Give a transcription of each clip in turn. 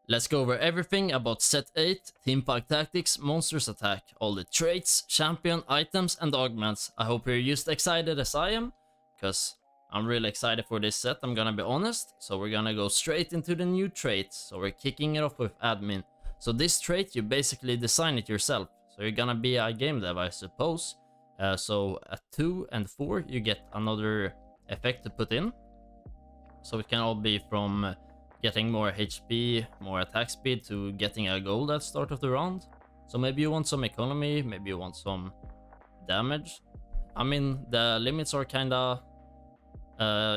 Let's go over everything about set 8, teamfight tactics, monsters attack, all the traits, champion, items and augments. I hope you're just excited as I am, because I'm really excited for this set, I'm gonna be honest. So we're gonna go straight into the new traits. So we're kicking it off with admin. So this trait, you basically design it yourself. So you're gonna be a game dev, I suppose. So at 2 and 4 you get another effect to put in. So it can all be from getting more HP, more attack speed, to getting a gold at start of the round. So maybe you want some economy, maybe you want some damage. I mean, the limits are kinda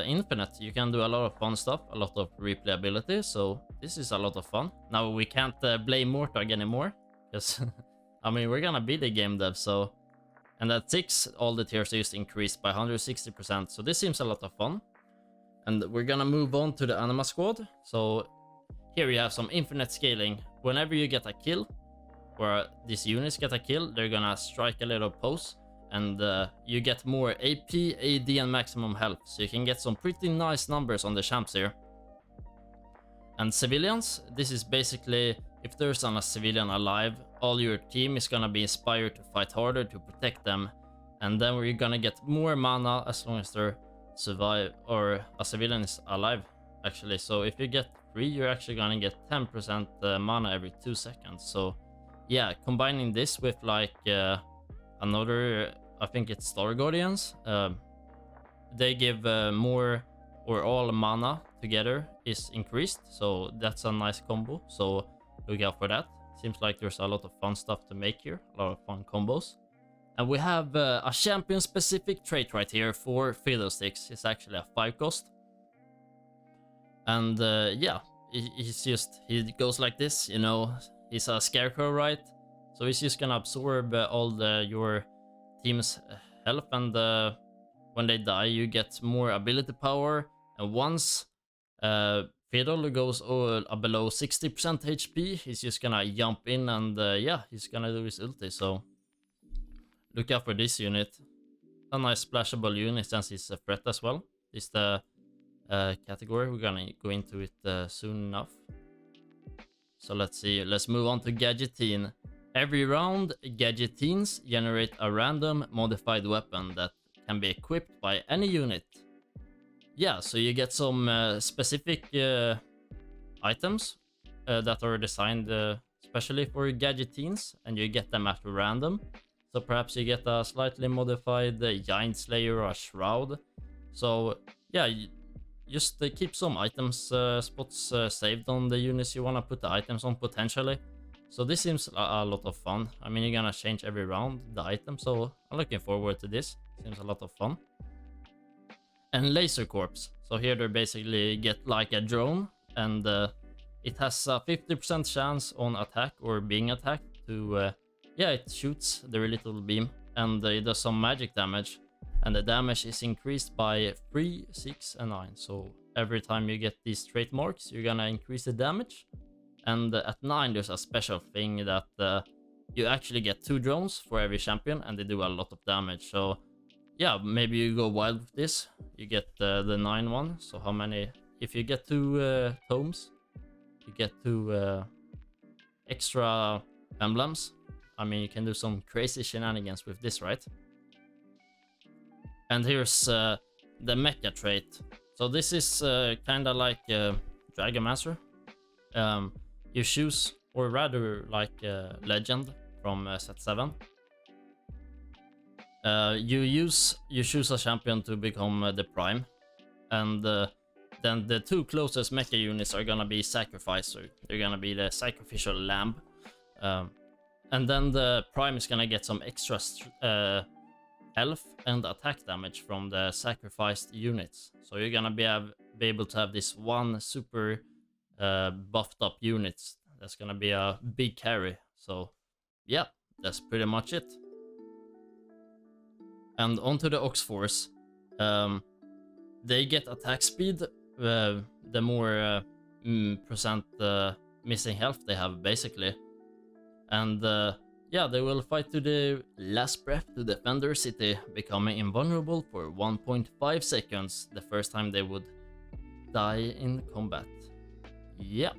infinite. You can do a lot of fun stuff, a lot of replayability, so this is a lot of fun. Now we can't blame Mortag anymore, because I mean, we're gonna be the game dev, so... And at 6, all the tiers are just increased by 160%, so this seems a lot of fun. And we're gonna move on to the Anima squad. So here you have some infinite scaling. Whenever you get a kill, or these units get a kill, they're gonna strike a little pose, and you get more AP, AD and maximum health. So you can get some pretty nice numbers on the champs here. And civilians, this is basically, if there's a civilian alive, all your team is gonna be inspired to fight harder to protect them. And then we're gonna get more mana as long as they're survive, or a civilian is alive actually. So if you get 3, you're actually gonna get 10% mana every 2 seconds. So yeah, combining this with like another, I think it's Star Guardians, they give more, or all mana together is increased, so that's a nice combo. So look out for that. Seems like there's a lot of fun stuff to make here, a lot of fun combos. And we have a champion specific trait right here for Fiddlesticks. It's actually a 5 cost. And yeah, he goes like this, you know, he's a scarecrow, right? So he's just gonna absorb all your team's health, and when they die you get more ability power. And once Fiddle goes below 60% HP, he's just gonna jump in, and yeah, he's gonna do his ulti. So look out for this unit. A nice splashable unit since it's a threat as well. It's the category. We're gonna go into it soon enough. So let's see. Let's move on to Gadgeteen. Every round, Gadgeteens generate a random modified weapon that can be equipped by any unit. Yeah, so you get some specific items that are designed especially for Gadgeteens, and you get them at random. So perhaps you get a slightly modified Giant Slayer or a Shroud. So yeah, just keep some items spots saved on the units you want to put the items on potentially. So this seems a lot of fun. I mean, you're gonna change every round the item, so I'm looking forward to this. Seems a lot of fun. And Laser Corps. So here they basically get like a drone, and it has a 50% chance on attack or being attacked to... yeah, it shoots their little beam, and it does some magic damage, and the damage is increased by 3, 6 and 9. So every time you get these trait marks, you're gonna increase the damage. And at 9 there's a special thing that you actually get 2 drones for every champion, and they do a lot of damage. So yeah, maybe you go wild with this. You get the 9 one. So how many? If you get 2 tomes, you get 2 extra emblems. I mean, you can do some crazy shenanigans with this, right? And here's the mecha trait. So this is kind of like Dragomancer. You choose, or rather like Legend from set 7. You choose a champion to become the Prime, and then the 2 closest mecha units are gonna be Sacrificer. They're gonna be the Sacrificial Lamb. And then the Prime is gonna get some extra health and attack damage from the sacrificed units. So you're gonna be able to have this one super buffed up unit that's gonna be a big carry. So yeah, that's pretty much it. And onto the Ox Force. They get attack speed the more percent missing health they have, basically. And yeah, they will fight to the last breath to defend their city, becoming invulnerable for 1.5 seconds the first time they would die in combat. Yep.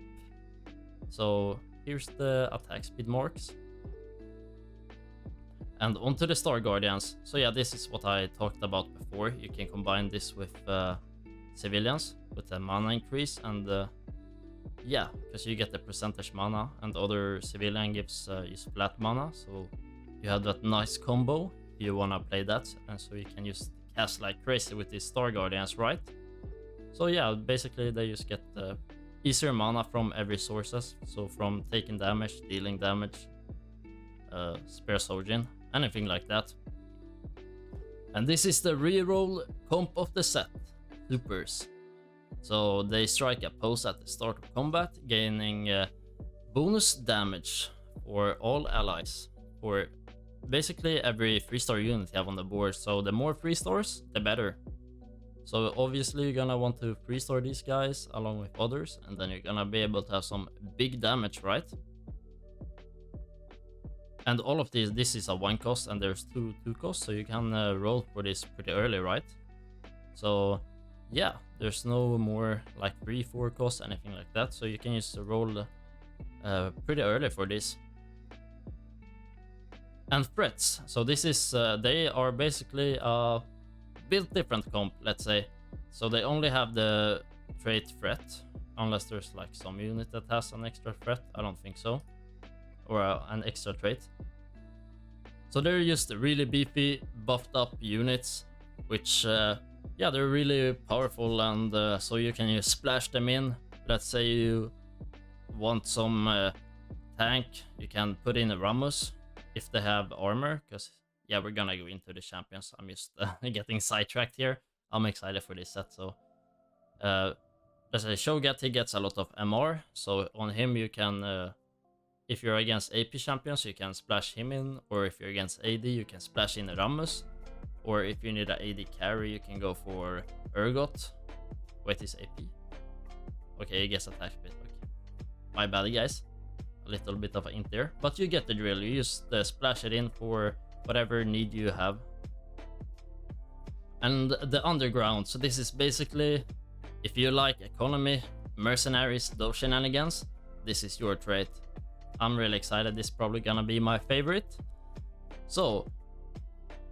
So here's the attack speed marks. And onto the Star Guardians. So yeah, this is what I talked about before. You can combine this with civilians with a mana increase, and yeah, because you get the percentage mana, and other civilian gives you flat mana, so you have that nice combo if you wanna play that, and so you can just cast like crazy with these Star Guardians, right? So yeah, basically they just get easier mana from every sources, so from taking damage, dealing damage, spare Sojin, anything like that. And this is the reroll comp of the set, supers. So they strike a pose at the start of combat, gaining bonus damage for all allies for basically every 3-star unit you have on the board. So the more 3 stars, the better. So obviously you're gonna want to 3-star these guys along with others, and then you're gonna be able to have some big damage, right? And all of these, this is a 1 cost, and there's 2 costs, so you can roll for this pretty early, right? So yeah, there's no more like 3-4 costs, anything like that, so you can just roll pretty early for this. And threats, so this is they are basically built different comp, let's say. So they only have the trait threat, unless there's like some unit that has an extra threat. I don't think so, or an extra trait. So they're just really beefy, buffed up units, which yeah, they're really powerful, and so you can just splash them in. Let's say you want some tank, you can put in a Ramos if they have armor, because yeah, we're gonna go into the champions. I'm just getting sidetracked here. I'm excited for this set. So let's say Shogat, he gets a lot of MR, so on him you can if you're against AP champions, you can splash him in, or if you're against AD, you can splash in Ramos. Or if you need an AD carry, you can go for Urgot. Wait, is AP? Okay, he gets attack speed. Okay. My bad, guys. A little bit of an int there. But you get the drill. You just splash it in for whatever need you have. And the underground. So this is basically, if you like economy, mercenaries, those shenanigans, this is your trait. I'm really excited. This is probably gonna be my favorite. So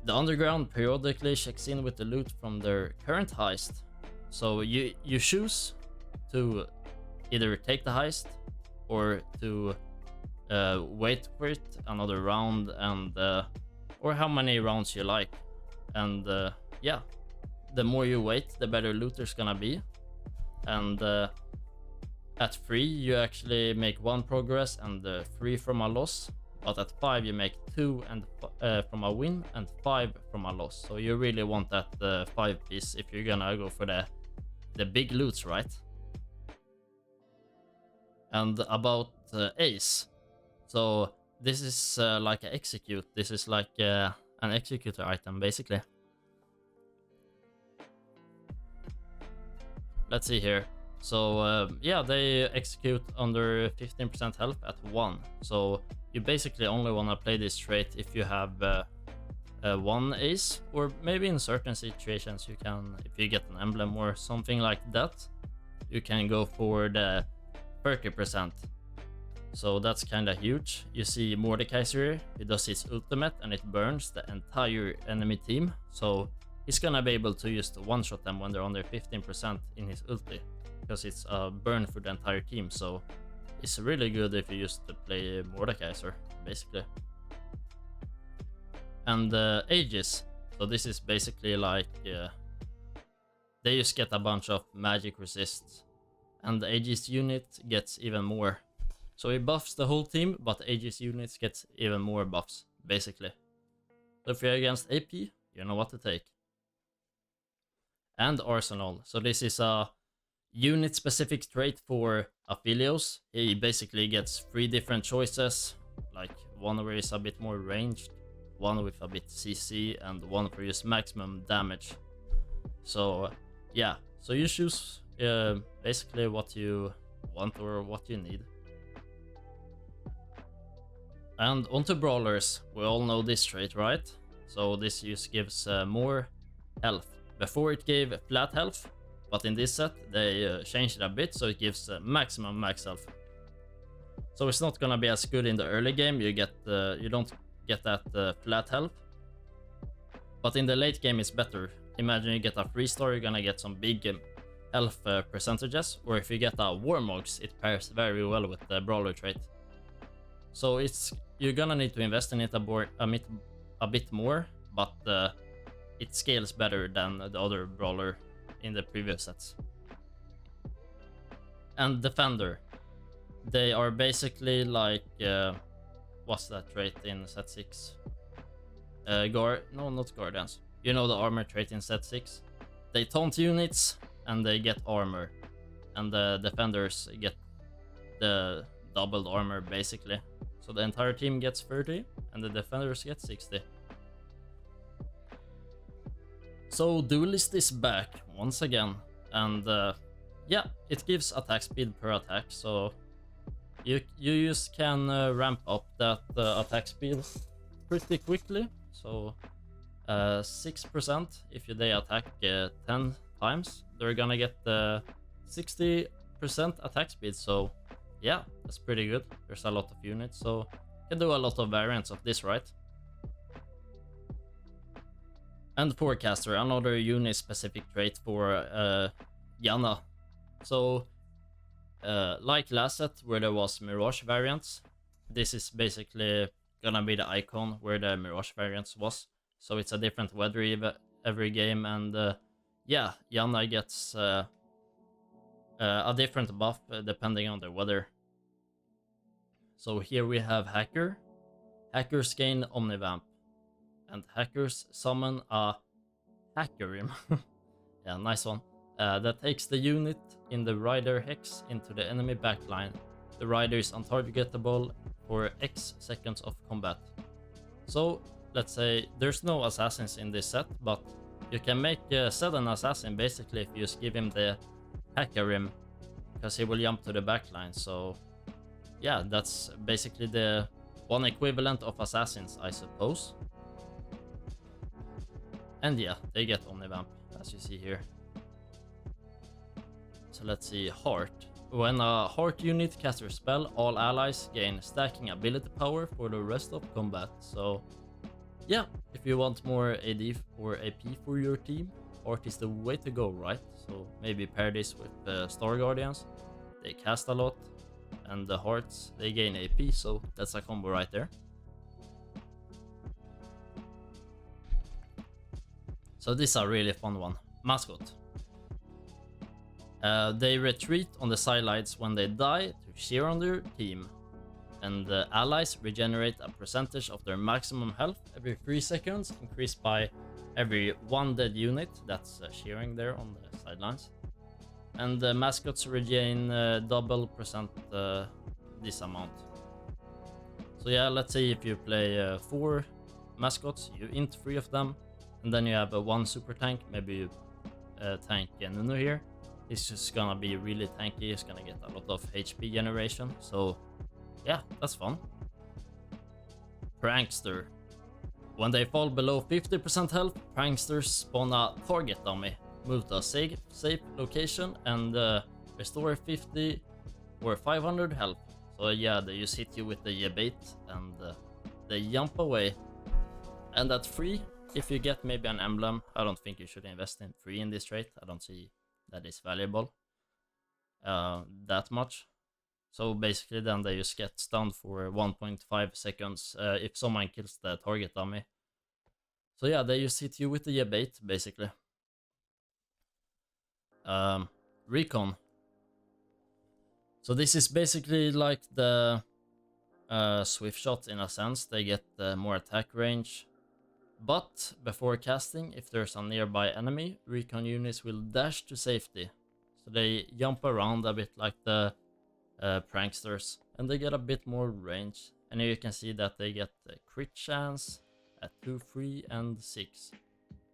the underground periodically checks in with the loot from their current heist. So you choose to either take the heist or to wait for it another round, and or how many rounds you like. And yeah, the more you wait, the better loot there's gonna be. And at 3 you actually make 1 progress and 3 from a loss. But at 5 you make 2 and from a win and 5 from a loss. So you really want that 5 piece if you're gonna go for the big loots, right? And about Ace, so this is like an execute. This is like an executor item basically. Let's see here. So yeah, they execute under 15% health at 1. So you basically only want to play this trait if you have 1 ace, or maybe in certain situations you can, if you get an emblem or something like that, you can go for the 30%. So that's kind of huge. You see Mordekaiser here, he does his ultimate and it burns the entire enemy team. So he's gonna be able to just one-shot them when they're under 15% in his ulti, because it's a burn for the entire team. So it's really good if you used to play Mordekaiser, basically. And Aegis, so this is basically like they just get a bunch of magic resists, and the Aegis unit gets even more. So he buffs the whole team, but Aegis units gets even more buffs, basically. So if you're against AP, you know what to take. And Arsenal, so this is a unit specific trait for Aphelios. He basically gets 3 different choices, like one where he's a bit more ranged, one with a bit CC, and one for just maximum damage. So yeah, so you choose basically what you want or what you need. And onto brawlers, we all know this trait, right? So this just gives more health. Before it gave flat health, but in this set they changed it a bit, so it gives maximum max health. So it's not gonna be as good in the early game. You don't get that flat health, but in the late game it's better. Imagine you get a 3-star, you're gonna get some big health percentages, or if you get a Warmogs, it pairs very well with the brawler trait. So you're gonna need to invest in it a bit more, but it scales better than the other brawler in the previous sets. And Defender, they are basically like what's that trait in set 6? No, not Guardians. You know the armor trait in set 6? They taunt units and they get armor, and the defenders get the doubled armor basically. So the entire team gets 30 and the defenders get 60. So Duelist is back once again, and yeah, it gives attack speed per attack, so you just can ramp up that attack speed pretty quickly. So 6% if they attack 10 times, they're gonna get 60% attack speed. So yeah, that's pretty good. There's a lot of units, so you can do a lot of variants of this, right? And Forecaster, another unit specific trait for Yana. So like last set where there was Mirage variants, this is basically gonna be the icon where the Mirage variants was. So it's a different weather every game, and yeah, Yana gets a different buff depending on the weather. So here we have Hacker. Hackers gain Omnivamp, and hackers summon a Hackerim. Yeah, nice one. That takes the unit in the Rider Hex into the enemy backline. The Rider is untargetable for X seconds of combat. So let's say there's no assassins in this set, but you can make Zed an assassin basically if you just give him the Hackerim, because he will jump to the backline. So yeah, that's basically the one equivalent of assassins, I suppose. And yeah, they get Omnivamp, as you see here. So let's see, Heart. When a Heart unit casts a spell, all allies gain stacking ability power for the rest of combat. So yeah, if you want more AD or AP for your team, Heart is the way to go, right? So maybe pair this with Star Guardians. They cast a lot, and the Hearts, they gain AP, so that's a combo right there. So this is a really fun one. Mascot. They retreat on the sidelines when they die to cheer on their team, and the allies regenerate a percentage of their maximum health every 3 seconds, increased by every 1 dead unit that's cheering there on the sidelines. And the mascots regain double percent this amount. So yeah, let's say if you play 4 mascots, you int 3 of them, and then you have a 1 super tank, maybe you tank Nunu here. It's just gonna be really tanky, it's gonna get a lot of HP generation, so yeah, that's fun. Prankster. When they fall below 50% health, pranksters spawn a target dummy. Move to a safe location and restore 50 or 500 health. So yeah, they just hit you with the bait and they jump away. And at 3, if you get maybe an emblem, I don't think you should invest in 3 in this trait. I don't see that is valuable that much. So basically then they just get stunned for 1.5 seconds if someone kills the target dummy. So yeah, they just hit you with the bait basically. Recon. So this is basically like the swift shot in a sense. They get more attack range. But before casting, if there's a nearby enemy, recon units will dash to safety. So they jump around a bit like the pranksters, and they get a bit more range. And here you can see that they get the crit chance at 2, 3, and 6.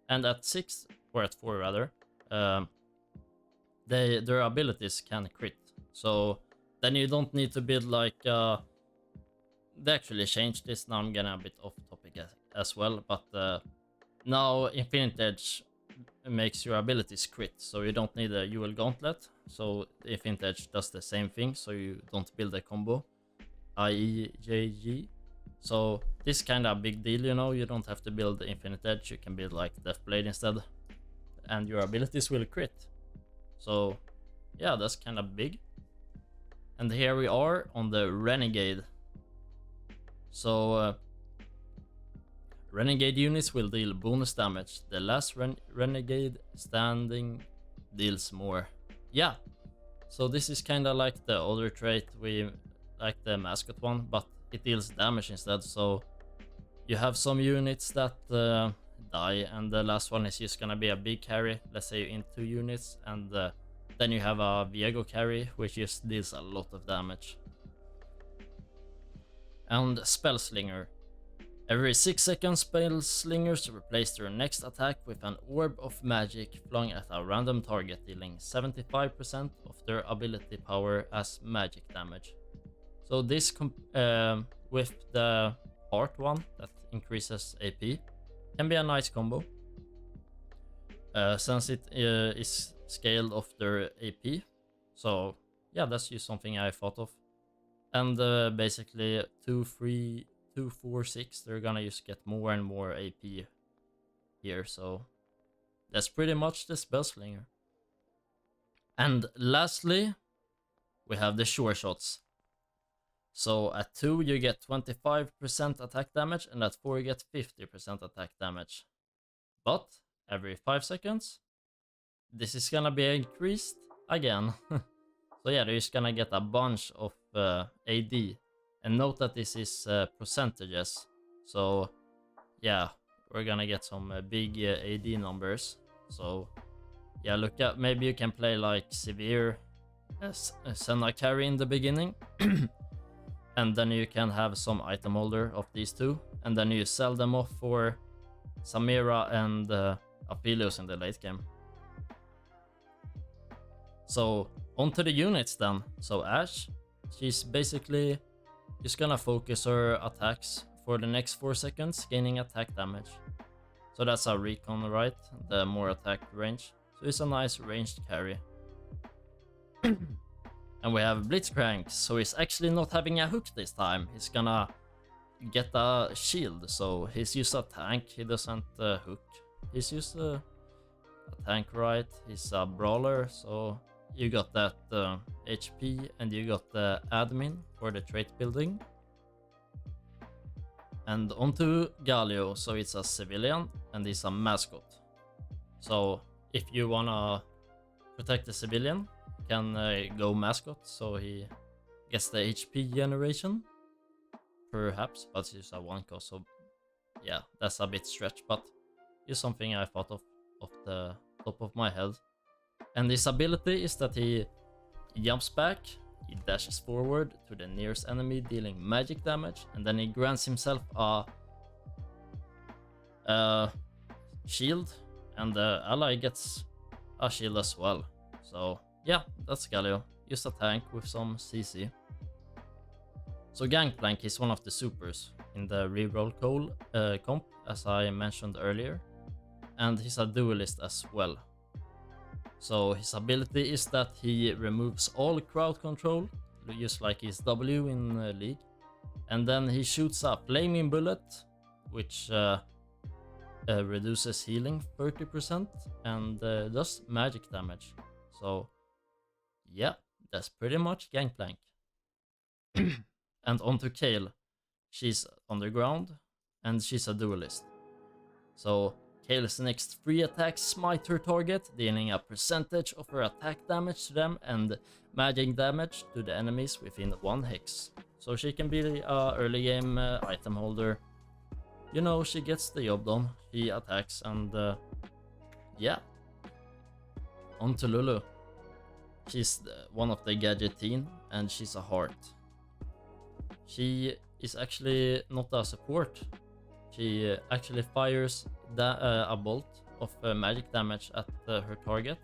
And at 6, or at 4 rather, their abilities can crit. So then you don't need to build like they actually changed this. Now I'm getting a bit off topic as well, but now Infinite Edge makes your abilities crit, so you don't need a UL Gauntlet. So Infinite Edge does the same thing, so you don't build a combo. IEJG. So this kind of big deal, you know. You don't have to build Infinite Edge, you can build like Deathblade instead, and your abilities will crit. So yeah, that's kind of big. And here we are on the Renegade. So Renegade units will deal bonus damage. The last Renegade standing deals more. Yeah, so this is kind of like the other trait, we like the mascot one, but it deals damage instead. So you have some units that die, and the last one is just gonna be a big carry. Let's say in 2 units, and then you have a Viego carry, which just deals a lot of damage. And Spellslinger. Every 6 seconds, Spellslingers replace their next attack with an orb of magic flung at a random target, dealing 75% of their ability power as magic damage. So this with the part one that increases AP can be a nice combo, since it is scaled off their AP. So yeah, that's just something I thought of. And basically 2, 3, 2, 4, 6, they're gonna just get more and more AP here. So that's pretty much the Spellslinger. And lastly, we have the Sure Shots. So at 2 you get 25% attack damage, and at 4 you get 50% attack damage. But every 5 seconds, this is gonna be increased again. So yeah, they're just gonna get a bunch of AD. And note that this is percentages. So yeah, we're gonna get some big AD numbers. So yeah, look at, maybe you can play like Severe Senna carry in the beginning. And then you can have some item holder of these two, and then you sell them off for Samira and Aphelios in the late game. So onto the units then. So Ashe, she's basically just gonna focus her attacks for the next 4 seconds, gaining attack damage. So that's a recon, right? The more attack range. So it's a nice ranged carry. And we have Blitzcrank, so he's actually not having a hook this time. He's gonna get a shield, so he's just a tank, he doesn't hook. He's just a tank, right? He's a brawler, so you got that HP, and you got the admin for the trait building. And onto Galio, so it's a civilian, and he's a mascot. So if you wanna protect the civilian, can go mascot, so he gets the HP generation, perhaps, but it's a 1 cost, so yeah, that's a bit stretched, but it's something I thought of off the top of my head. And his ability is that he jumps back, he dashes forward to the nearest enemy, dealing magic damage, and then he grants himself a shield, and the ally gets a shield as well. So yeah, that's Galio, just a tank with some CC. So Gangplank is one of the supers in the reroll comp, as I mentioned earlier, and he's a duelist as well. So his ability is that he removes all crowd control, just like his W in League, and then he shoots a flaming bullet, which reduces healing 30% and does magic damage. So yeah, that's pretty much Gangplank. And onto Kale. She's underground, and she's a duelist. So Kale's next 3 attacks smite her target, dealing a percentage of her attack damage to them and magic damage to the enemies within 1 hex. So she can be a early game item holder. You know, she gets the job done. She attacks, and yeah. Onto Lulu. She's one of the gadget team, and she's a heart. She is actually not a support. She actually fires a bolt of magic damage at her target,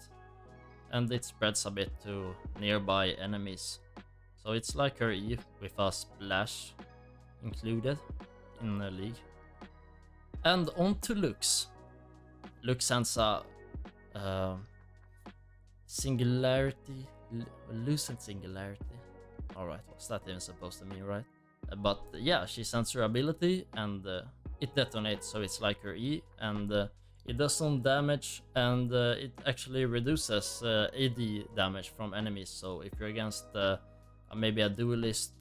and it spreads a bit to nearby enemies. So it's like her E with a splash included in the League. And on to Lux. Lux sends a singularity, lucent singularity. Alright, what's that even supposed to mean, right? But yeah, she sends her ability and it detonates, so it's like her E, and it does some damage, and it actually reduces AD damage from enemies. So if you're against maybe a duelist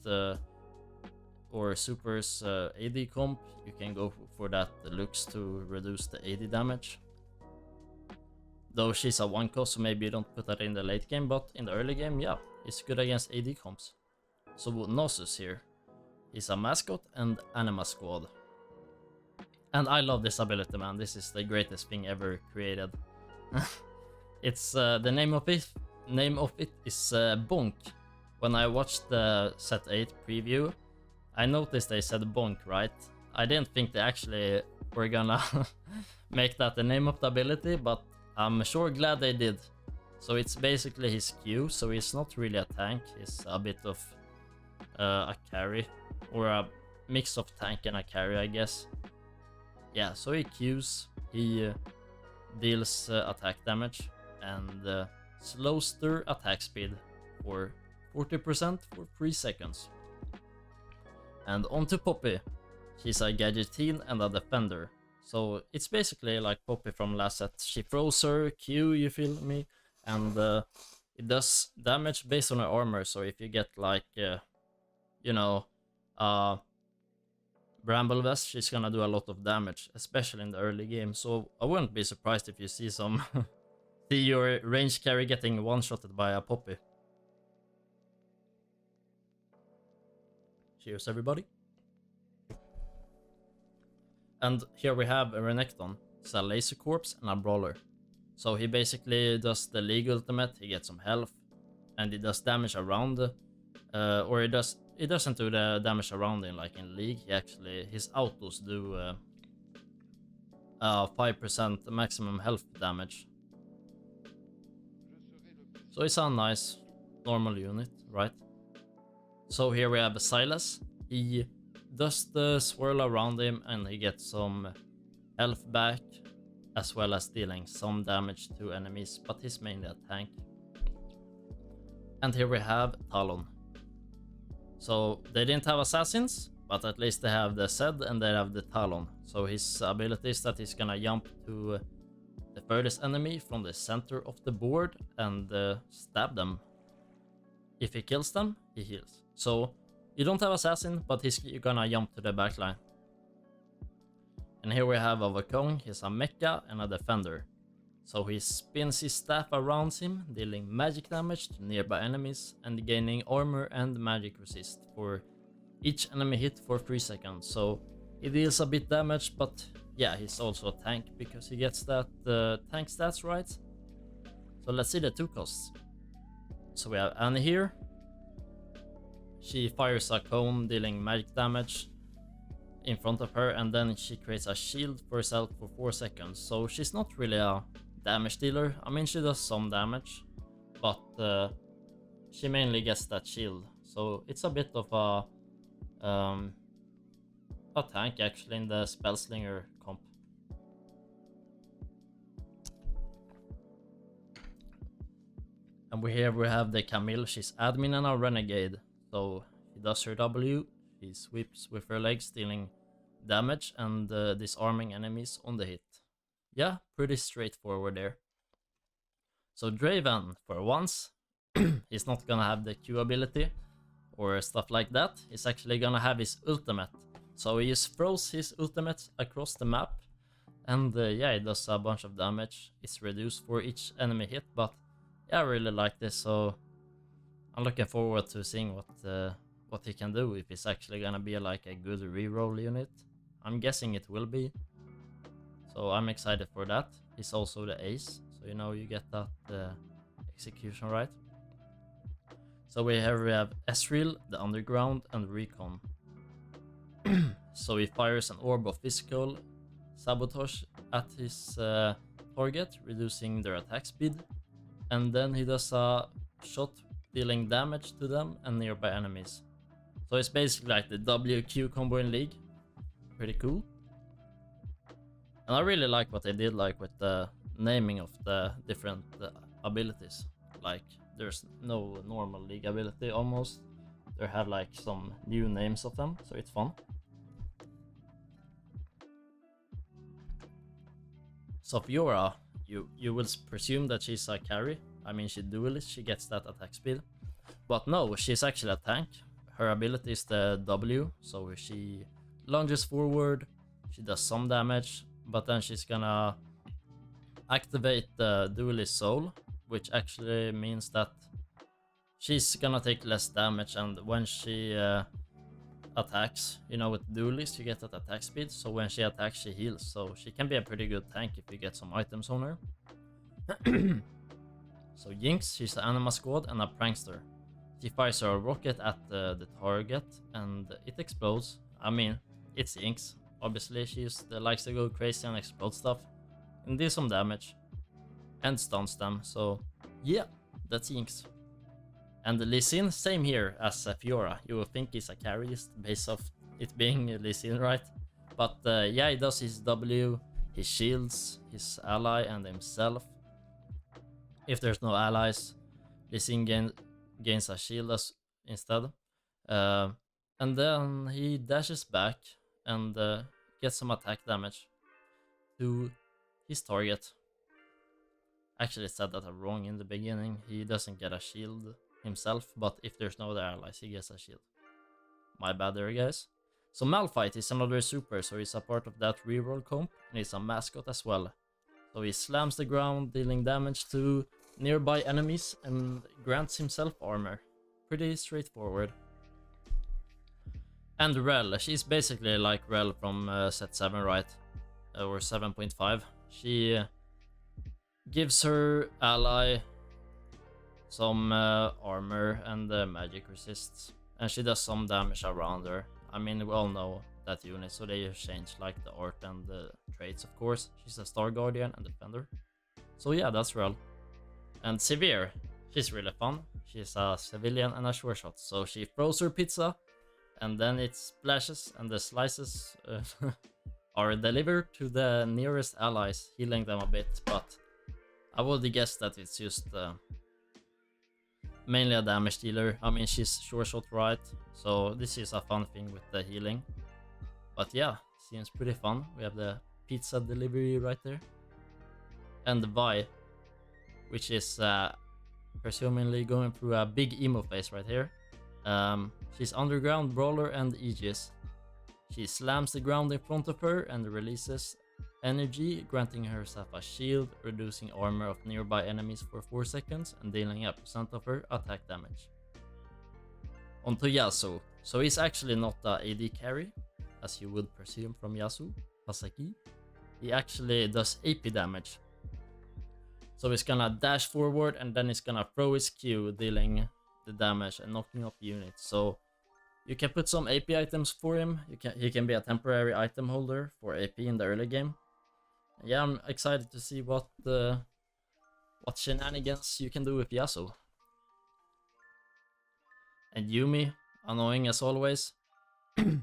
or super's AD comp, you can go for that looks to reduce the AD damage. Though she's a 1-cost, so maybe you don't put that in the late game, but in the early game, yeah, it's good against AD comps. So Nosus here, he's a mascot and anima squad. And I love this ability, man. This is the greatest thing ever created. It's the name of it is Bonk. When I watched the set 8 preview, I noticed they said Bonk, right? I didn't think they actually were gonna make that the name of the ability, but I'm sure glad they did. So it's basically his Q, so he's not really a tank, he's a bit of a carry, or a mix of tank and a carry, I guess. Yeah, so he Qs, he deals attack damage, and slows their attack speed for 40% for 3 seconds. And on to Poppy. She's a gadgeteen and a defender. So it's basically like Poppy from last set. She throws her Q, you feel me? And it does damage based on her armor. So if you get like, you know, Bramble Vest, she's gonna do a lot of damage, especially in the early game. So I wouldn't be surprised if you see some see your range carry getting one-shotted by a Poppy. Cheers, everybody. And here we have a Renekton. It's a laser corpse and a brawler. So he basically does the League ultimate, he gets some health, and he does damage around, or he doesn't do the damage around him like in League. He actually, his autos do 5% maximum health damage. So it's a nice normal unit, right? So here we have Silas. He does the swirl around him and he gets some health back, as well as dealing some damage to enemies, but he's mainly a tank. And here we have Talon. So they didn't have assassins, but at least they have the Zed and they have the Talon. So his ability is that he's gonna jump to the furthest enemy from the center of the board and stab them. If he kills them, he heals. So you don't have assassin, but you're gonna jump to the backline. And here we have a Wukong. He's a mecha and a defender. So he spins his staff around him, dealing magic damage to nearby enemies and gaining armor and magic resist for each enemy hit for 3 seconds. So he deals a bit damage, but yeah, he's also a tank because he gets that tank stats right. So let's see the 2 costs. So we have Annie here. She fires a cone dealing magic damage in front of her, and then she creates a shield for herself for 4 seconds. So she's not really a damage dealer. I mean, she does some damage, but she mainly gets that shield. So it's a bit of a tank actually in the Spellslinger comp. And we have the Camille. She's admin and a renegade. So she does her W, she sweeps with her legs, dealing damage and disarming enemies on the hit. Yeah, pretty straightforward there. So Draven, for once, he's not gonna have the Q ability or stuff like that. He's actually gonna have his ultimate. So he just throws his ultimate across the map, and yeah, it does a bunch of damage. It's reduced for each enemy hit, but yeah, I really like this. So I'm looking forward to seeing what he can do, if it's actually gonna be like a good reroll unit. I'm guessing it will be. So I'm excited for that. He's also the ace, so you know you get that execution right. So we have Ezreal, the Underground, and Recon. So he fires an orb of physical sabotage at his target, reducing their attack speed. And then he does a shot dealing damage to them and nearby enemies. So it's basically like the WQ combo in League. Pretty cool. And I really like what they did, like with the naming of the different abilities. Like there's no normal League ability almost. They have like some new names of them, so it's fun. So Fiora, you will presume that she's a carry. I mean, she duelist, she gets that attack speed. But no, she's actually a tank. Her ability is the W, so she lunges forward, she does some damage, but then she's gonna activate the duelist soul, which actually means that she's gonna take less damage, and when she attacks, you know, with duelist you get that attack speed, so when she attacks she heals, so she can be a pretty good tank if you get some items on her. So Jinx, she's an anima squad and a prankster. She fires a rocket at the target and it explodes. I mean, it's Jinx. Obviously, she likes to go crazy and explode stuff and do some damage and stuns them. So yeah, that's Jinx. And Lee Sin, same here as Fiora. You will think he's a carryist based off it being Lee Sin, right? But yeah, he does his W, he shields his ally and himself. If there's no allies, Lee Sin gains a shield instead. And then he dashes back and gets some attack damage to his target. Actually said that wrong in the beginning. He doesn't get a shield himself, but if there's no other allies, he gets a shield. My bad there, guys. So Malphite is another super, so he's a part of that reroll comp, and he's a mascot as well. So he slams the ground, dealing damage to nearby enemies and grants himself armor. Pretty straightforward. And Rel, she's basically like Rel from set 7, right? Or 7.5. She gives her ally some armor and magic resists. And she does some damage around her. I mean, we all know that unit, so they just change like the art and the traits, of course. She's a Star Guardian and Defender. So yeah, that's Rel. And Severe, she's really fun. She's a civilian and a sure shot. So she throws her pizza, and then it splashes, and the slices are delivered to the nearest allies, healing them a bit. But I would guess that it's just mainly a damage dealer. I mean, she's sure shot, right? So this is a fun thing with the healing. But yeah, seems pretty fun. We have the pizza delivery right there. And the Vi, which is presumably going through a big emo phase right here. She's Underground, Brawler, and Aegis. She slams the ground in front of her and releases energy, granting herself a shield, reducing armor of nearby enemies for 4 seconds, and dealing a % of her attack damage. Onto Yasuo. So he's actually not a AD carry, as you would presume from Yasuo, Hasaki. He actually does AP damage. So he's gonna dash forward and then he's gonna throw his Q, dealing the damage and knocking off units. So you can put some AP items for him. He can be a temporary item holder for AP in the early game. Yeah, I'm excited to see what shenanigans you can do with Yasuo. And Yumi, annoying as always.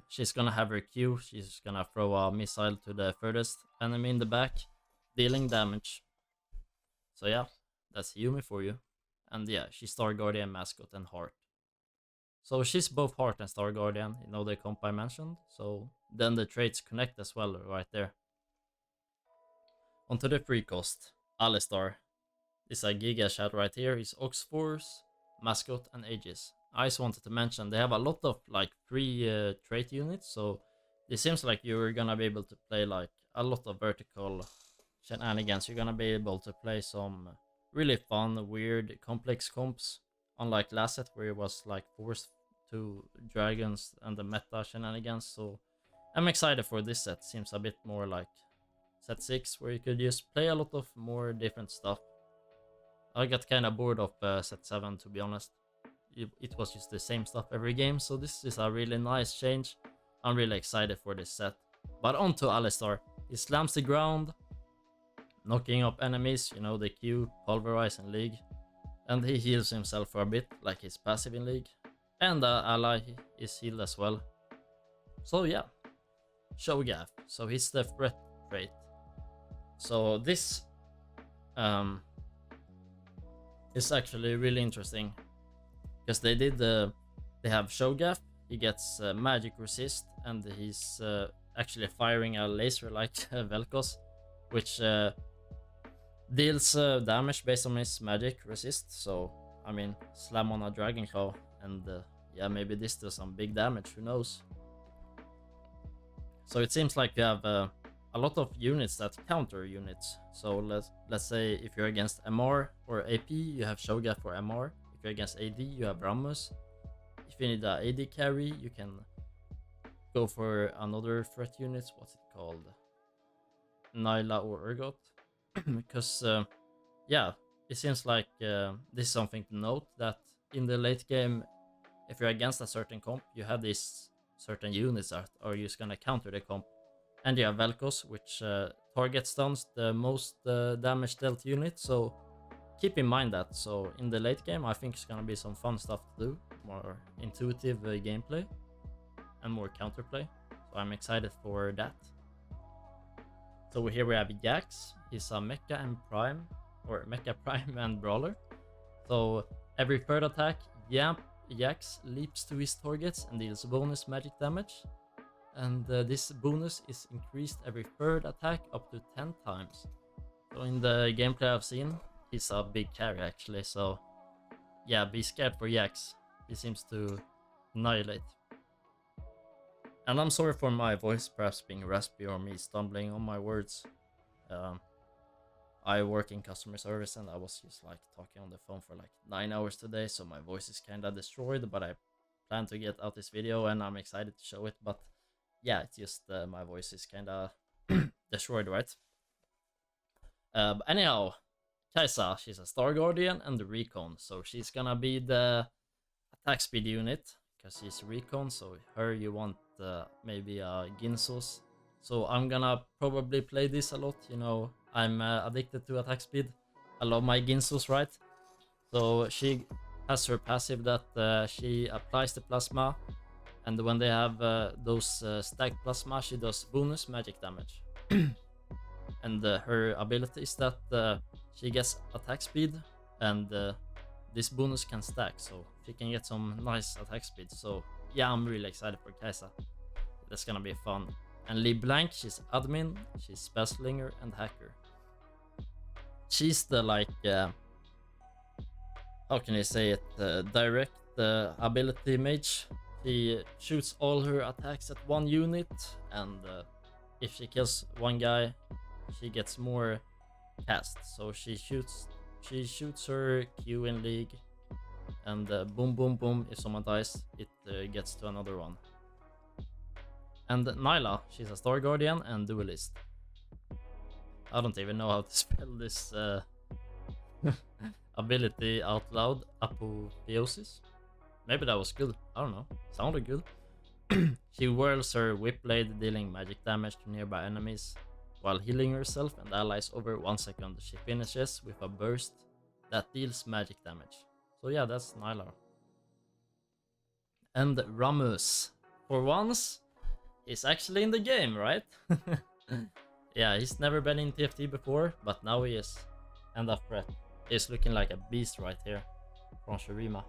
She's gonna have her Q. She's gonna throw a missile to the furthest enemy in the back, dealing damage. So yeah, that's Yumi for you. And yeah, she's Star Guardian, Mascot, and Heart. So she's both Heart and Star Guardian, you know the comp I mentioned. So then the traits connect as well right there. Onto the free cost. Alistar. This is a Giga Chat right here. He's Ox Force, Mascot, and Aegis. I just wanted to mention they have a lot of like free trait units, so it seems like you're gonna be able to play like a lot of vertical shenanigans. You're gonna be able to play some really fun, weird, complex comps, unlike last set where it was like forced to dragons and the meta shenanigans. So I'm excited for this set. Seems a bit more like set 6 where you could just play a lot of more different stuff. I got kind of bored of set 7, to be honest. It was just the same stuff every game, so this is a really nice change. I'm really excited for this set. But on to Alistar. He slams the ground, knocking up enemies, you know, the Q, Pulverize in League. And he heals himself for a bit, like his passive in League. And the ally is healed as well. So yeah, Shogath. So he's the threat trait. So this is actually really interesting. Because they did They have Shogath. He gets magic resist, and he's actually firing a laser like Vel'Koz, which deals damage based on his magic resist. So I mean, slam on a Dragon Claw, and yeah, maybe this does some big damage. Who knows? So it seems like you have a lot of units that counter units. So let's say if you're against MR or AP, you have Shogath for MR. If you're against AD, you have Rammus. If you need a AD carry, you can go for another threat unit. What's it called? Nyla or Urgot. Because yeah, it seems like this is something to note, that in the late game, if you're against a certain comp, you have these certain units that are just gonna counter the comp. And you have Vel'Koz, which target stuns the most damage dealt unit, so keep in mind that. So in the late game, I think it's gonna be some fun stuff to do, more intuitive gameplay and more counterplay. So I'm excited for that. So here we have Jax. He's a Mecha and Prime, or Mecha Prime and Brawler. So every third attack, Jax leaps to his targets and deals bonus magic damage. And this bonus is increased every third attack up to 10 times. So in the gameplay I've seen, he's a big carry actually. So yeah, be scared for Jax. He seems to annihilate. And I'm sorry for my voice perhaps being raspy or me stumbling on my words. I work in customer service and I was just like talking on the phone for like 9 hours today, so my voice is kinda destroyed, but I plan to get out this video and I'm excited to show it. But yeah, it's just my voice is kinda destroyed, right? But anyhow, Kai'Sa, she's a Star Guardian and the Recon, so she's gonna be the attack speed unit, because she's Recon, so her you want maybe a Ginsos. So I'm gonna probably play this a lot, you know, I'm addicted to attack speed. I love my Ginsos, right? So she has her passive that she applies the plasma, and when they have those stacked plasma, she does bonus magic damage. And her ability is that she gets attack speed, and this bonus can stack, so she can get some nice attack speed. So yeah, I'm really excited for Kai'Sa. That's gonna be fun. And LeBlanc, she's admin, she's spellslinger and hacker. She's the like, how can I say it, direct ability mage. She shoots all her attacks at one unit, and if she kills one guy, she gets more cast. So she shoots her Q in League, and boom boom boom, if someone dies, it gets to another one. And Nyla, she's a Star Guardian and Duelist. I don't even know how to spell this ability out loud. Apotheosis? Maybe that was good. I don't know. Sounded good. She whirls her whip blade, dealing magic damage to nearby enemies while healing herself and allies over 1 second. She finishes with a burst that deals magic damage. So yeah, that's Nyla. And Rammus. For once, he's actually in the game, right? Yeah, he's never been in TFT before, but now he is. And a threat. He's looking like a beast right here from Shurima.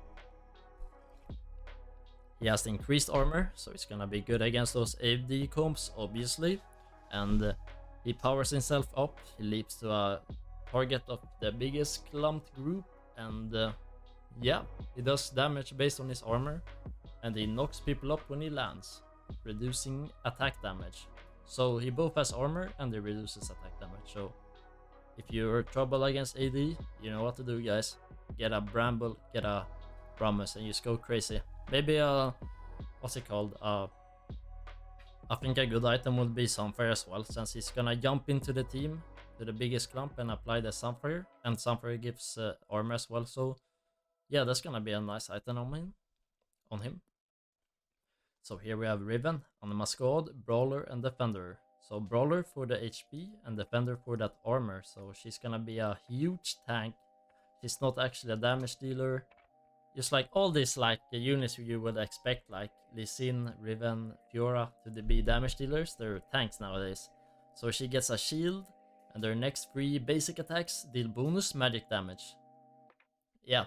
He has the increased armor, so it's gonna be good against those AD comps, obviously. And he powers himself up. He leaps to a target of the biggest clumped group, and yeah, he does damage based on his armor, and he knocks people up when he lands, reducing attack damage. So he both has armor and he reduces attack damage. So if you're trouble against AD, you know what to do, guys. Get a Bramble, get a Rammus, and just go crazy. Maybe what's it called? I think a good item would be Sunfire as well, since he's gonna jump into the team to the biggest clump and apply the Sunfire, and Sunfire gives armor as well. So yeah, that's gonna be a nice item on him. So here we have Riven on the Masquerade, Brawler and Defender. So Brawler for the HP and Defender for that armor. So she's gonna be a huge tank. She's not actually a damage dealer. Just like all these like units you would expect, like Lee Sin, Riven, Fiora to be damage dealers, they're tanks nowadays. So she gets a shield, and their next 3 basic attacks deal bonus magic damage. Yeah,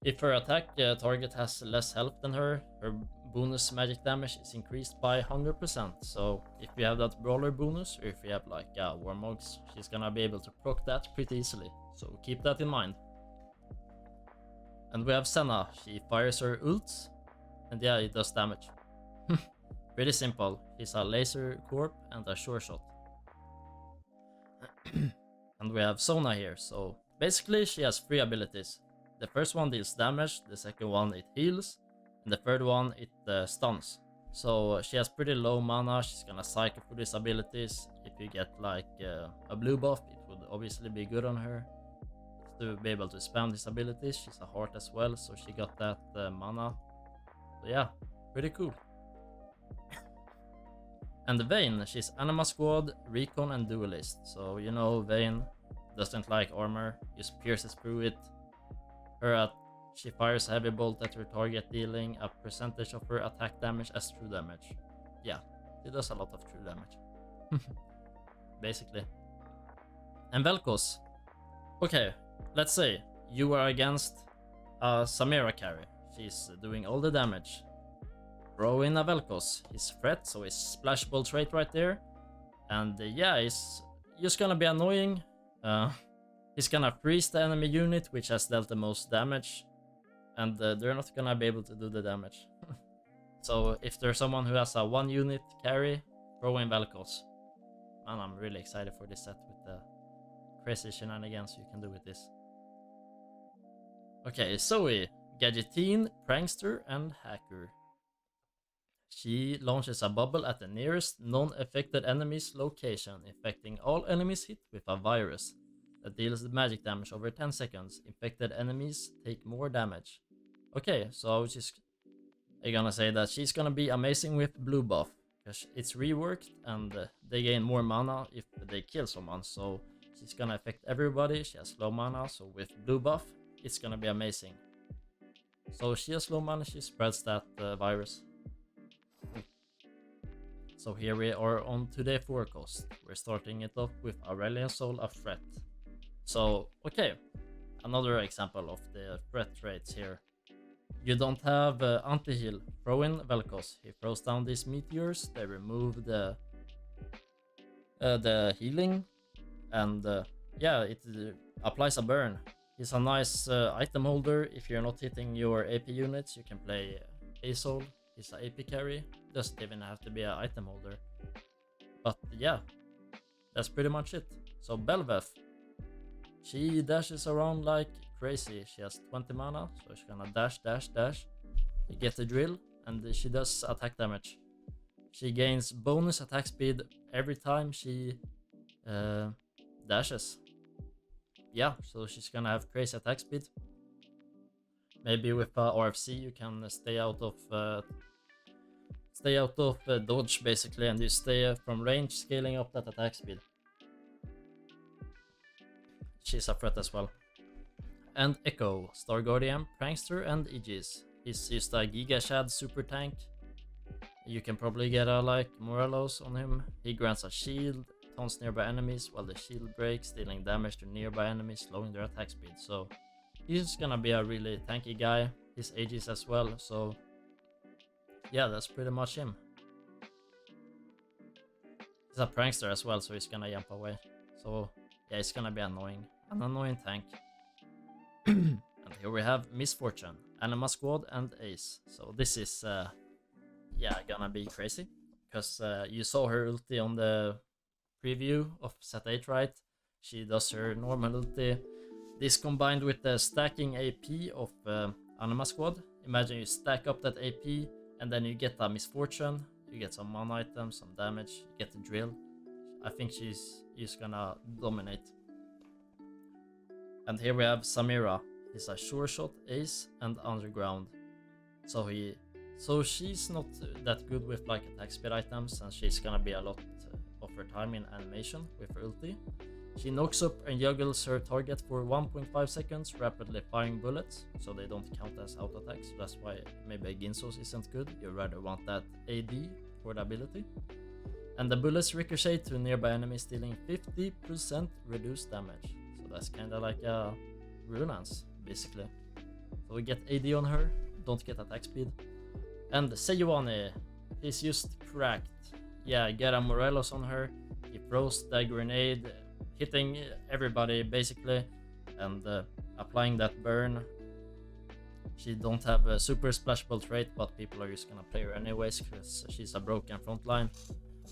If her attack target has less health than her, her bonus magic damage is increased by 100%. So if you have that brawler bonus, or if you have like Warmogs, she's gonna be able to proc that pretty easily. So keep that in mind. And we have Senna. She fires her ults, and yeah, it does damage. Pretty simple. She's a laser corp and a sure shot. And we have Sona here. So basically she has 3 abilities. The first one deals damage, the second one it heals, and the third one it stuns. So she has pretty low mana, she's gonna cycle through these abilities. If you get like a blue buff, it would obviously be good on her to be able to spam these abilities. She's a heart as well, so she got that mana. So yeah, pretty cool. And Vayne, she's Anima Squad, Recon and Duelist. So you know Vayne doesn't like armor, just pierces through it. She fires a heavy bolt at her target, dealing a percentage of her attack damage as true damage. Yeah, she does a lot of true damage. Basically. And Vel'Koz. Okay, let's say you are against a Samira carry. She's doing all the damage. Throw in a Vel'Koz. His threat, so his splashable trait right there. And yeah, he's just gonna be annoying. He's gonna freeze the enemy unit, which has dealt the most damage, and they're not gonna be able to do the damage. So if there's someone who has a 1 unit carry, throw in Vel'Koz. Man, I'm really excited for this set with the crazy shenanigans you can do with this. Okay, Zoe, Gadgeteen, Prankster, and Hacker. She launches a bubble at the nearest non-affected enemy's location, infecting all enemies hit with a virus that deals magic damage over 10 seconds. Infected enemies take more damage. Okay, so I was just gonna say that she's gonna be amazing with blue buff, because it's reworked and they gain more mana if they kill someone, so she's gonna affect everybody. She has low mana, so with blue buff, it's gonna be amazing. So she has low mana, she spreads that virus. So here we are on to the forecast. We're starting it off with Aurelian Soul, a threat. So, okay, another example of the threat traits here. You don't have anti-heal. Throw in Vel'Koz. He throws down these meteors, they remove the healing, and yeah, it applies a burn. He's a nice item holder. If you're not hitting your AP units, you can play A-Soul. He's an AP carry. Doesn't even have to be an item holder. But yeah, that's pretty much it. So Bel'Veth, she dashes around like crazy. She has 20 mana, so she's gonna dash, dash, dash. You get the drill, and she does attack damage. She gains bonus attack speed every time she dashes. Yeah, so she's gonna have crazy attack speed. Maybe with RFC you can stay out of dodge basically, and you stay from range, scaling up that attack speed. She's a threat as well. And Echo, Star Guardian, Prankster, and Aegis. He's just a Giga Shad super tank. You can probably get a like Morelos on him. He grants a shield, taunts nearby enemies while the shield breaks, dealing damage to nearby enemies, slowing their attack speed. So he's gonna be a really tanky guy. His Aegis as well, so yeah, that's pretty much him. He's a Prankster as well, so he's gonna jump away. So yeah, it's gonna be annoying. An annoying tank. And here we have Misfortune, Anima Squad, and Ace. So this is yeah, gonna be crazy, because you saw her ulti on the preview of set 8, right? She does her normal ulti. This combined with the stacking AP of Anima Squad. Imagine you stack up that AP and then you get a Misfortune, you get some mana items, some damage, you get the drill. I think she's gonna dominate. And here we have Samira. He's a sure shot, ace, and underground. So she's not that good with like attack speed items, and she's gonna be a lot of her time in animation with her ulti. She knocks up and juggles her target for 1.5 seconds, rapidly firing bullets, so they don't count as auto attacks. That's why maybe Ginsos isn't good. You rather want that AD for the ability. And the bullets ricochet to nearby enemies, dealing 50% reduced damage. So that's kinda like a Runance, basically. So we get AD on her, don't get attack speed. And Sejuani, he's just cracked. Yeah, get a Morelos on her. He throws the grenade, hitting everybody basically, and applying that burn. She don't have a super splashable trait, but people are just gonna play her anyways because she's a broken frontline.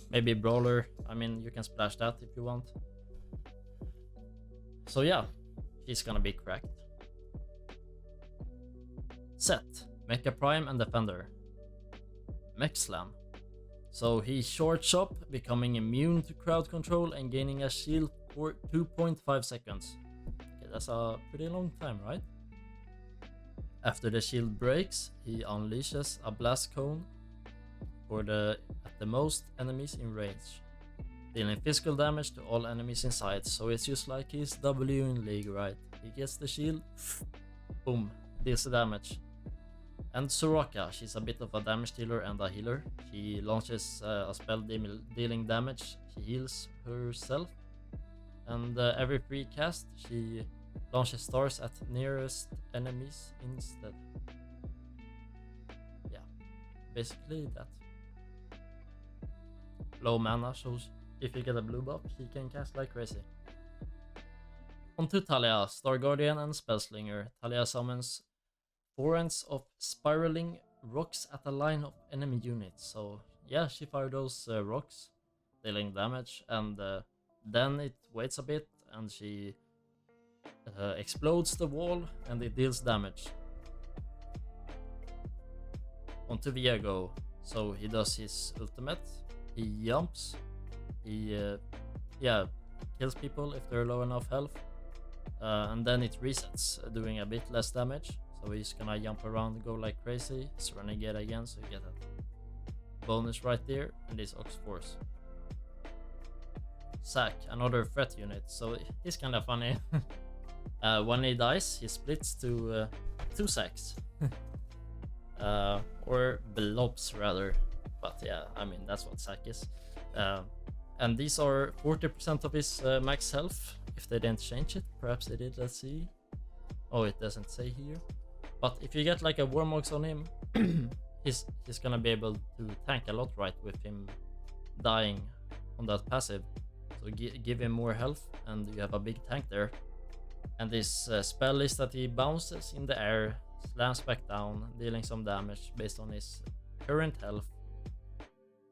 Maybe Brawler, I mean, you can splash that if you want. So yeah, she's gonna be cracked. Set, Mecha Prime and Defender. Mech Slam. So he shorts up, becoming immune to crowd control and gaining a shield for 2.5 seconds. Okay, that's a pretty long time, right? After the shield breaks, he unleashes a blast cone for at the most enemies in range, dealing physical damage to all enemies in sight. So it's just like his W in League, right? He gets the shield, boom, deals the damage. And Soraka, she's a bit of a damage dealer and a healer. She launches a spell dealing damage. She heals herself, and every free cast she launches stars at nearest enemies instead. Yeah, basically that. Low mana, so if you get a blue buff, she can cast like crazy. On to Talia, Star Guardian and Spellslinger. Talia summons 4 ends of spiraling rocks at a line of enemy units. So yeah, she fired those rocks, dealing damage, and then it waits a bit and she explodes the wall and it deals damage. Onto Viego. So he does his ultimate, he jumps, he kills people if they're low enough health, and then it resets, doing a bit less damage. So he's gonna jump around, go like crazy. It's Renegade again, so you get a bonus right there, and this Ox Force. Zac, another threat unit, so he's kinda funny. When he dies, he splits to 2 Zacs. Or blobs rather, but yeah, I mean that's what Zac is. And these are 40% of his max health, if they didn't change it. Perhaps they did, let's see. Oh, it doesn't say here. But if you get like a Warmox on him, he's gonna be able to tank a lot, right, with him dying on that passive. So give him more health and you have a big tank there. And this spell is that he bounces in the air, slams back down, dealing some damage based on his current health.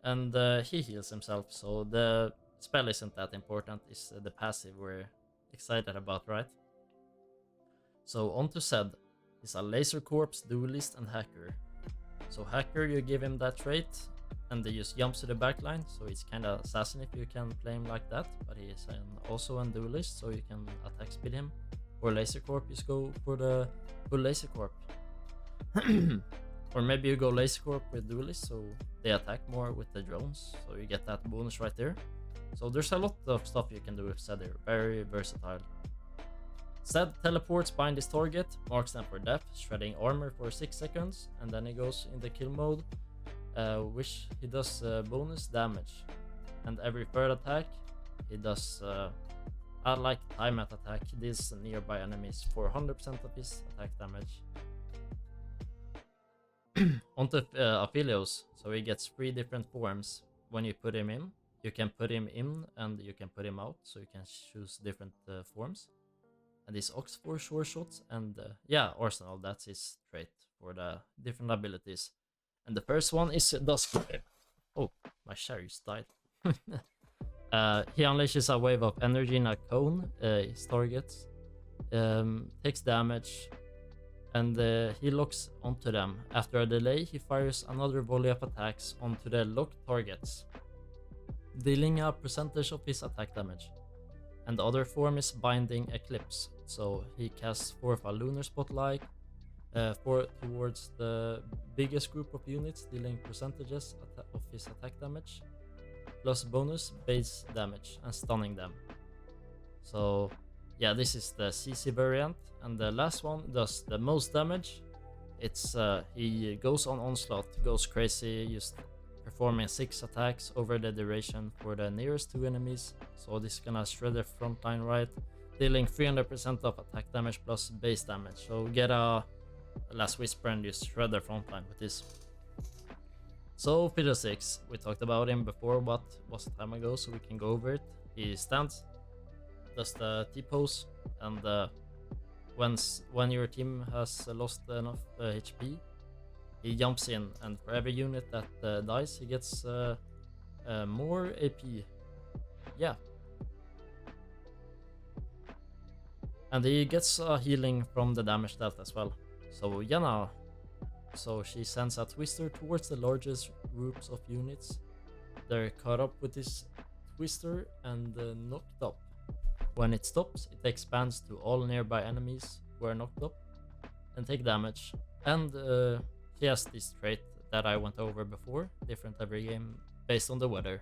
And he heals himself, so the spell isn't that important, it's the passive we're excited about, right? So on to Zed. He's a laser corpse, duelist, and hacker. So hacker, you give him that trait, and he just jumps to the backline, so it's kinda assassin if you can play him like that, but he is also a duelist, so you can attack speed him. Or laser corp, you just go for the full laser corp. Or maybe you go laser corp with duelist, so they attack more with the drones, so you get that bonus right there. So there's a lot of stuff you can do with Zed here, very versatile. Zed teleports behind his target, marks them for death, shredding armor for 6 seconds, and then he goes in the kill mode, which he does bonus damage. And every third attack, he does, like time at attack, deals nearby enemies for 100% of his attack damage. Onto Aphelios, so he gets 3 different forms when you put him in. You can put him in and you can put him out, so you can choose different forms. And this Ox for sure shots, and yeah, Arsenal, that's his trait for the different abilities. And the first one is Dusk. Oh, my share just died. He unleashes a wave of energy in a cone, his targets, takes damage, and he locks onto them. After a delay, he fires another volley of attacks onto the locked targets, dealing a percentage of his attack damage. And the other form is Binding Eclipse, so he casts forth a lunar spotlight towards the biggest group of units, dealing percentages of his attack damage, plus bonus base damage and stunning them. So yeah, this is the CC variant, and the last one does the most damage. It's he goes on onslaught, goes crazy, just performing 6 attacks over the duration for the nearest 2 enemies. So this is gonna shred the front line, right, dealing 300% of attack damage plus base damage. So get a Last Whisper and just shred their frontline with this. So Fiddle 6, we talked about him before, what was a time ago, so we can go over it. He stands, does the T-pose, and when your team has lost enough HP, he jumps in, and for every unit that dies, he gets more AP. Yeah. And he gets healing from the damage dealt as well. So Yana, so she sends a Twister towards the largest groups of units. They're caught up with this Twister and knocked up. When it stops, it expands to all nearby enemies who are knocked up and take damage. And she has this trait that I went over before, different every game based on the weather.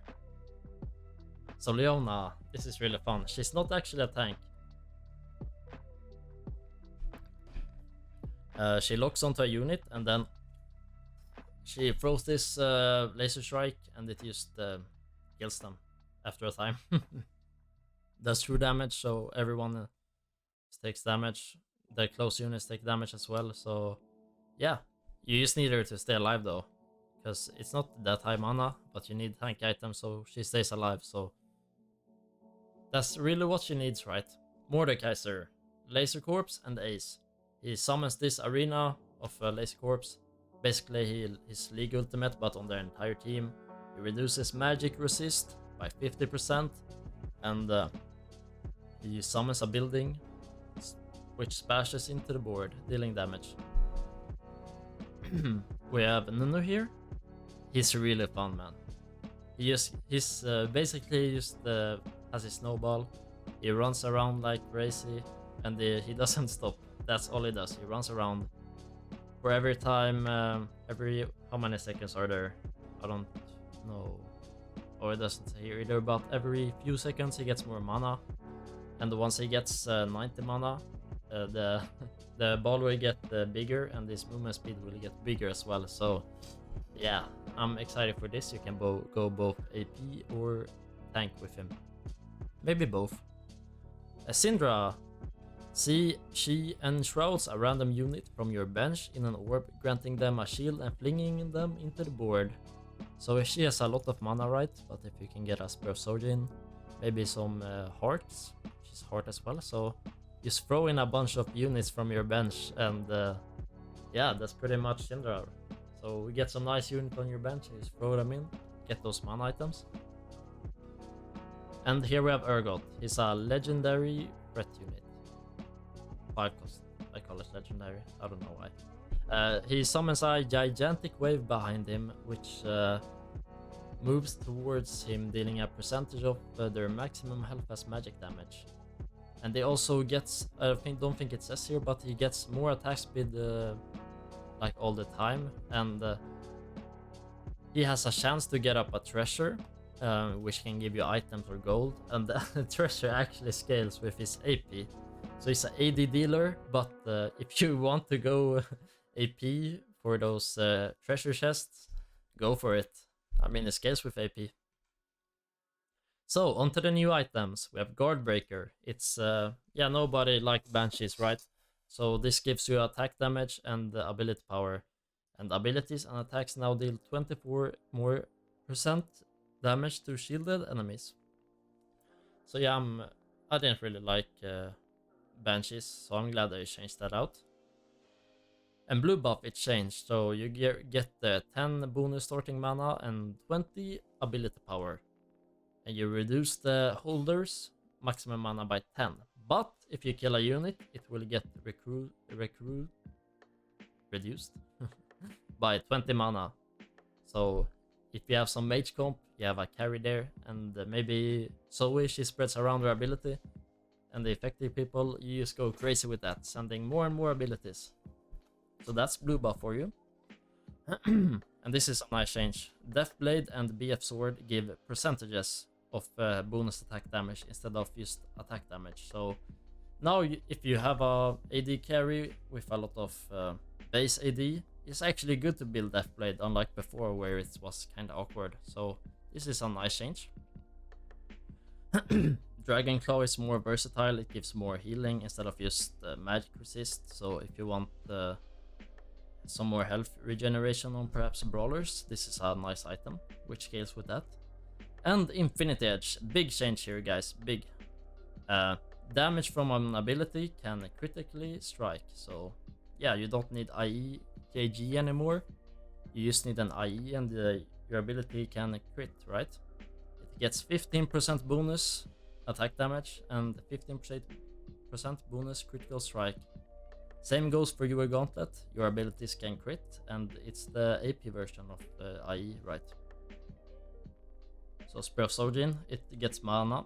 So Leona, this is really fun. She's not actually a tank. She locks onto a unit and then she throws this laser strike and it just kills them after a time. Does true damage, so everyone takes damage. The close units take damage as well, so yeah. You just need her to stay alive though, because it's not that high mana, but you need tank items so she stays alive, so that's really what she needs, right? Mordekaiser, Laser Corps and Ace. He summons this arena of Laser Corps. Basically his League ultimate, but on their entire team. He reduces magic resist by 50%, and he summons a building which splashes into the board, dealing damage. We have Nunu here. He's really fun, man. He's basically just has his snowball. He runs around like crazy, and he doesn't stop. That's all he does. He runs around for every time. How many seconds are there? I don't know. Or it doesn't say here either. But every few seconds he gets more mana, and once he gets 90 mana, the ball will get bigger, and his movement speed will get bigger as well. So yeah, I'm excited for this. You can go both AP or tank with him, maybe both. Syndra, see, she enshrouds a random unit from your bench in an orb, granting them a shield and flinging them into the board. So she has a lot of mana, right? But if you can get a Spur of Sojin, maybe some hearts, she's heart as well, so just throw in a bunch of units from your bench, and yeah, that's pretty much Syndra. So we get some nice unit on your bench, you just throw them in, get those mana items. And here we have Urgot. He's a legendary threat unit. 5 cost. I call it legendary, I don't know why. He summons a gigantic wave behind him, which moves towards him, dealing a percentage of their maximum health as magic damage. And he also gets, don't think it says here, but he gets more attack speed like all the time, and he has a chance to get up a treasure, which can give you items or gold, and the treasure actually scales with his AP. So he's an AD dealer, but if you want to go AP for those treasure chests, go for it. I mean, it scales with AP. So, onto the new items. We have Guard Breaker. It's, yeah, nobody liked Banshees, right? So this gives you attack damage and ability power. And abilities and attacks now deal 24% more damage to shielded enemies. So yeah, I didn't really like Banshees, so I'm glad they changed that out. And blue buff, it changed, so you get 10 bonus starting mana and 20 ability power. And you reduce the holder's maximum mana by 10. But if you kill a unit, it will get reduced by 20 mana. So if you have some mage comp, you have a carry there, and maybe Zoe, she spreads around her ability, and the effective people, you just go crazy with that, sending more and more abilities. So that's blue buff for you. And this is a nice change. Deathblade and BF Sword give percentages of bonus attack damage instead of just attack damage. So now if you have a AD carry with a lot of base AD, it's actually good to build Deathblade, unlike before where it was kind of awkward. So this is a nice change. Dragon Claw is more versatile. It gives more healing instead of just magic resist. So if you want some more health regeneration on perhaps brawlers. This is a nice item, which scales with that. And Infinity Edge, big change here, guys, big. Damage from an ability can critically strike, so yeah, you don't need IE KG anymore. You just need an IE and your ability can crit, right? It gets 15% bonus attack damage and 15% bonus critical strike. Same goes for your gauntlet, your abilities can crit, and it's the AP version of the IE, right? So Spear of Sojin, it gets mana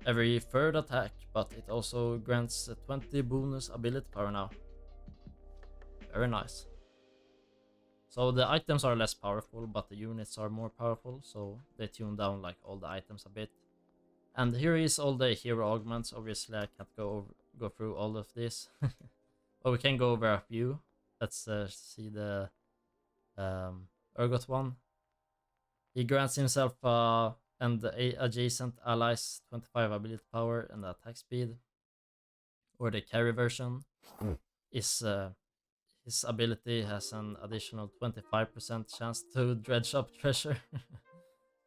every third attack, but it also grants 20 bonus ability power now. Very nice. So the items are less powerful, but the units are more powerful, so they tune down like all the items a bit. And here is all the hero augments. Obviously I can't go through all of this, but we can go over a few. Let's see the Urgot one. He grants himself and the adjacent allies 25 ability power and attack speed. Or the carry version is his ability has an additional 25% chance to dredge up treasure.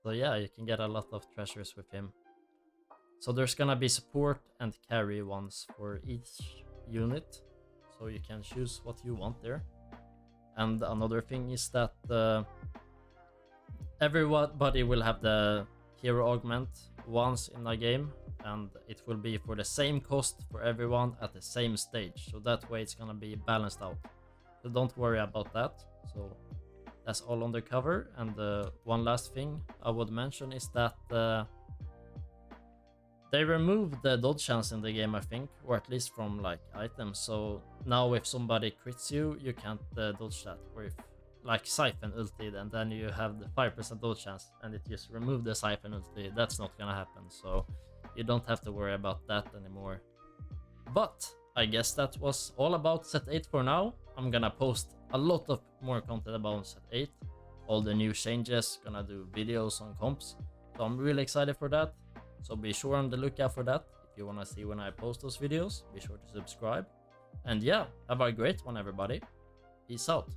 So yeah, you can get a lot of treasures with him. So there's gonna be support and carry ones for each unit, so you can choose what you want there. And another thing is that everybody will have the hero augment once in a game, and it will be for the same cost for everyone at the same stage, so that way it's gonna be balanced out. So don't worry about that. So that's all on the cover. And one last thing I would mention is that they removed the dodge chance in the game, I think, or at least from like items. So now if somebody crits you, you can't dodge that. Or if like Siphon ulti, and then you have the 5% dodge chance, and it just removed the Siphon ulti. That's not gonna happen, so you don't have to worry about that anymore. But I guess that was all about set 8 for now. I'm gonna post a lot of more content about set 8, all the new changes, gonna do videos on comps, so I'm really excited for that. So be sure on the lookout for that. If you wanna see when I post those videos, be sure to subscribe. And yeah, have a great one, everybody. Peace out.